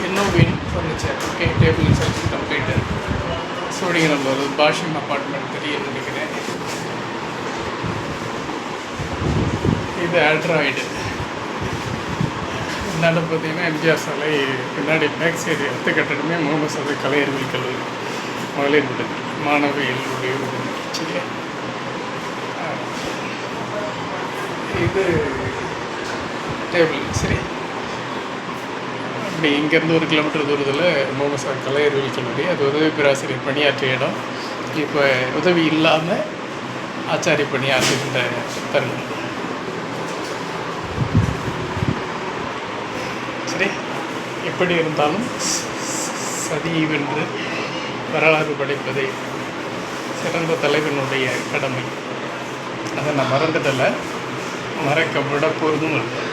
Innovian furniture. Okay, table is also completed. Sholinganallur Bashyam apartment தெரியும்னு நினைக்கிறேன். இது ஆண்ட்ராய்டு. முன்னாடி பார்த்தீங்கன்னா எம்ஜிஆர் சாலை, பின்னாடி பேக் சைடு அடுத்த கட்டடமே முகமது சாலை கலை அறிவியல் கல்லூரி மகளிர் விடுதி, மாணவிகளுடைய விடுதி. சரியா, இது டேபிள். சரி, அப்படி இங்கேருந்து 1 கிலோமீட்டர் தூரத்தில் முகமது சாலை கலை அறிவியல் கல்லூரி, அது உதவி பேராசிரியர் பணியாற்றிய இடம். இப்போ உதவி இல்லாமல் ஆச்சாரிய பணியாற்றுகின்ற தருணம். சரி, எப்படி இருந்தாலும் சதி வென்று வரலாறு படைப்பதை சிறந்த தலைவனுடைய கடமை. அதை நான் மறந்துட்டல, மறக்க விட போகிறதும் இல்லை.